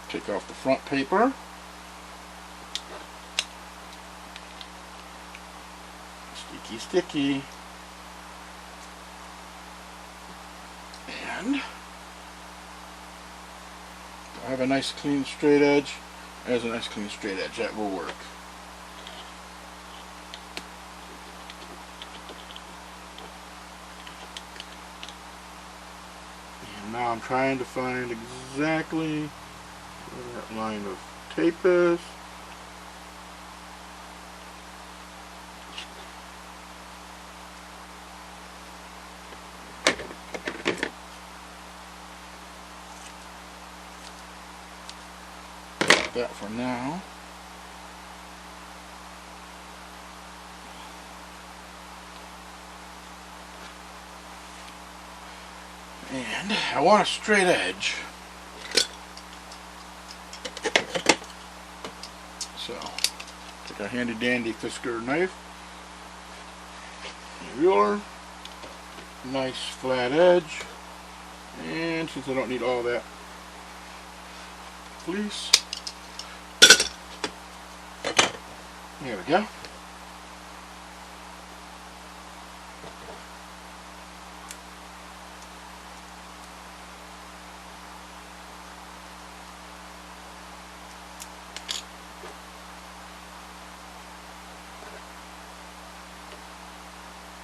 Take off the front paper. Sticky, sticky. And I have a nice clean straight edge. There's a nice clean straight edge. That will work. And now I'm trying to find exactly where that line of tape is. That for now. And I want a straight edge. So, take a handy dandy Fisker knife, a ruler, nice flat edge, and since I don't need all that fleece, there we go.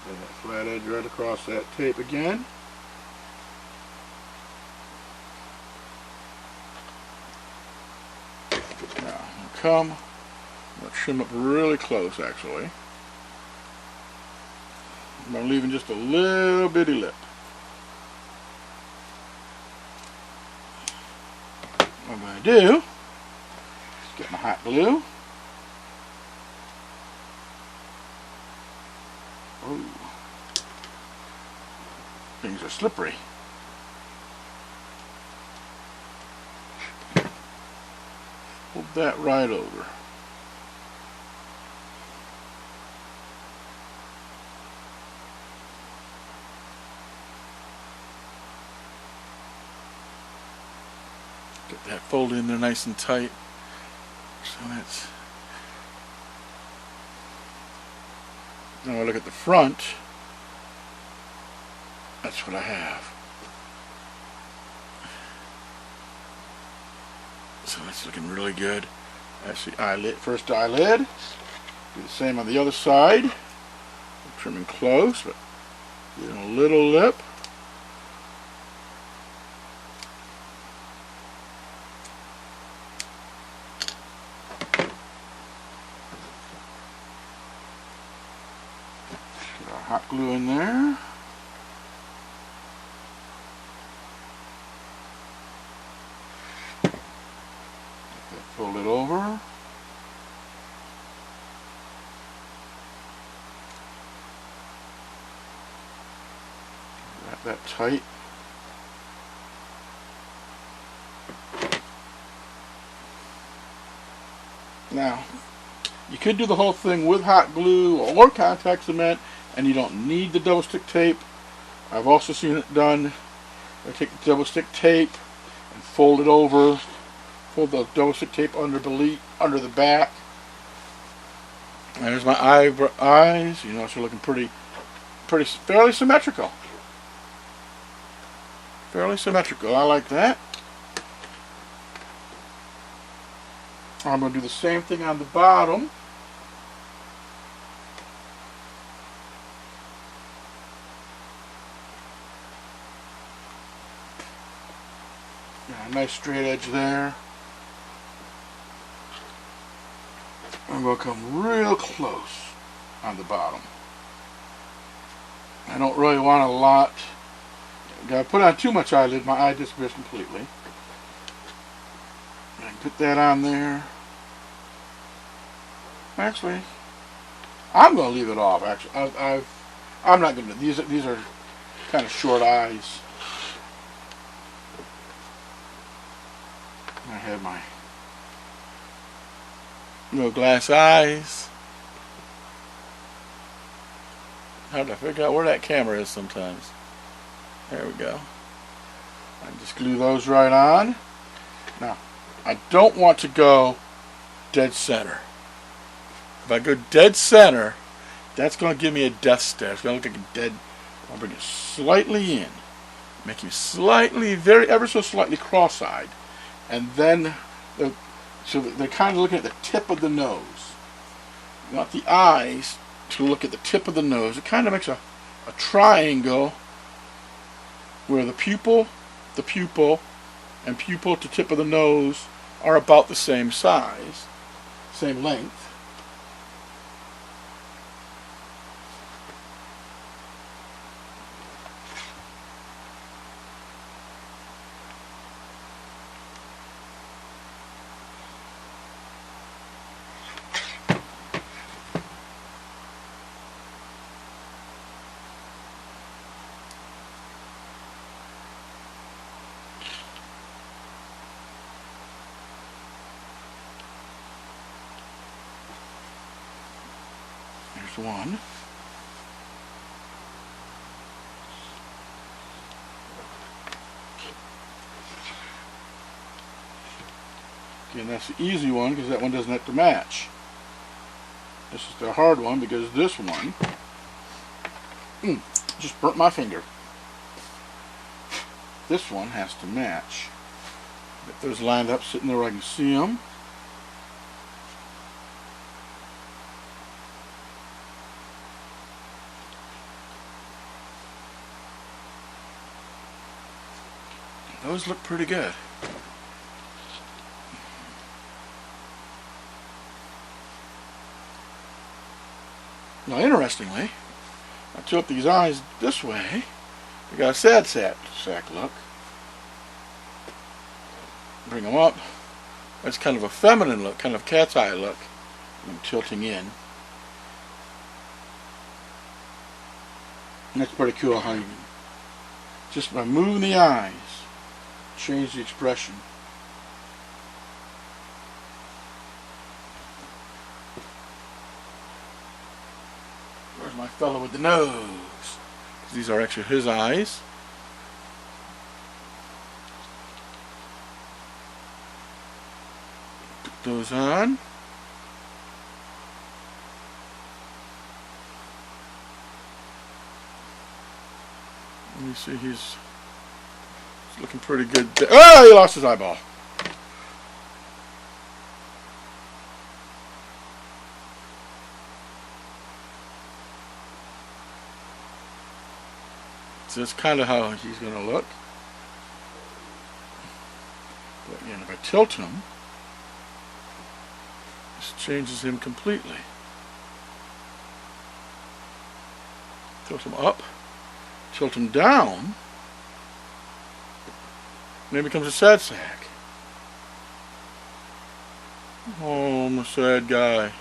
And that flat edge right across that tape again. Now, I'm going to trim up really close actually. I'm leaving just a little bitty lip. What I'm going to do is get my hot glue. Ooh. Things are slippery. Hold that right over. Get that folded in there nice and tight. So that's. Now I look at the front. That's what I have. So that's looking really good. That's the eyelid, first eyelid. Do the same on the other side. I'm trimming close, but getting a little lip. Get our hot glue in there. Fold it over. Wrap that tight. Now, you could do the whole thing with hot glue or contact cement, and you don't need the double stick tape. I've also seen it done. I take the double stick tape and fold it over. Fold the double stick tape under the back. And there's my eyes. You know, it's looking fairly symmetrical. Fairly symmetrical. I like that. I'm going to do the same thing on the bottom. Got a nice straight edge there. I'm going to come real close on the bottom. I don't really want a lot. Got to put on too much eyelid, my eye disappears completely. I can put that on there. Actually, I'm going to leave it off. Actually, I'm not going to. These are kind of short eyes. I have my little glass eyes. Hard to figure out where that camera is sometimes. There we go. I just glue those right on. Now, I don't want to go dead center. If I go dead center, that's going to give me a death stare. It's going to look like a dead. I'll bring it slightly in, make you slightly, ever so slightly cross-eyed, and then so they're kind of looking at the tip of the nose. You want the eyes to look at the tip of the nose. It kind of makes a triangle where the pupil, and pupil to tip of the nose are about the same size, same length. There's one. Again, that's the easy one because that one doesn't have to match. This is the hard one because this one just burnt my finger. This one has to match. Get those lined up sitting there where I can see them. Those look pretty good. Now, interestingly, I tilt these eyes this way. They got a sad sack look. Bring them up. That's kind of a feminine look, kind of cat's eye look. I'm tilting in. And that's pretty cool how you can, just by moving the eyes, change the expression. Where's my fellow with the nose? These are actually his eyes. Put those on. Let me see, he's looking pretty good. Oh, he lost his eyeball. So that's kind of how he's going to look. But again, if I tilt him, this changes him completely. Tilt him up, tilt him down, and then becomes a sad sack. Oh, I'm a sad guy.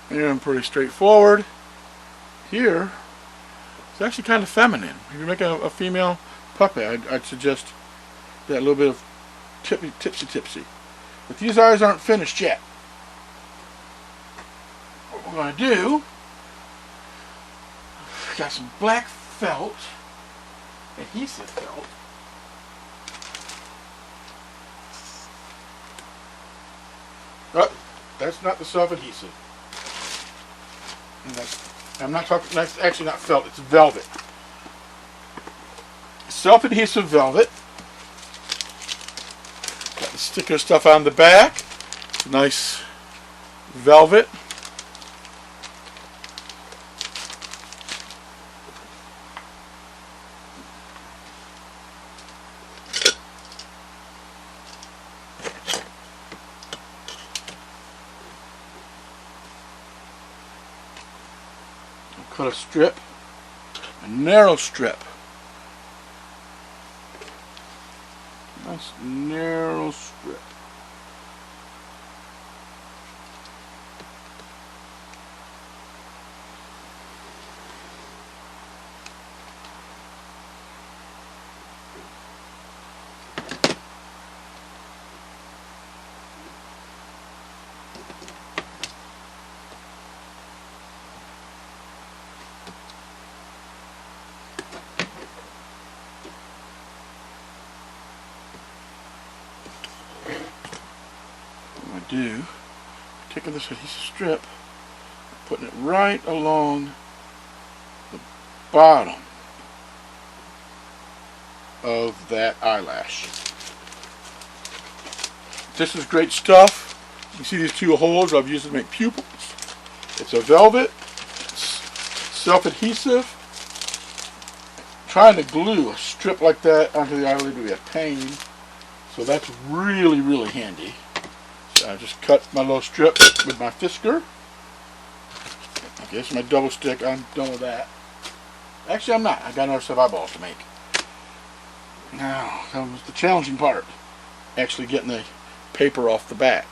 Here I'm pretty straightforward. Here, it's actually kind of feminine. If you're making a female puppet, I'd suggest that little bit of tipsy. But these eyes aren't finished yet. What we're going to do, got some black felt, adhesive felt. Oh, that's not the self-adhesive. I'm not talking, that's actually not felt, it's velvet. Self-adhesive velvet. Got the sticker stuff on the back. It's nice velvet. Cut a strip, a narrow strip. Nice narrow strip. do, taking this adhesive strip, putting it right along the bottom of that eyelash. This is great stuff. You can see these two holes I've used to make pupils. It's a velvet, it's self-adhesive. Trying to glue a strip like that onto the eyelid would be a pain, so that's really, really handy. So I just cut my little strip with my fisker. Okay, this is my double stick. I'm done with that. Actually, I'm not. I got another set of eyeballs to make. Now comes the challenging part: actually getting the paper off the back.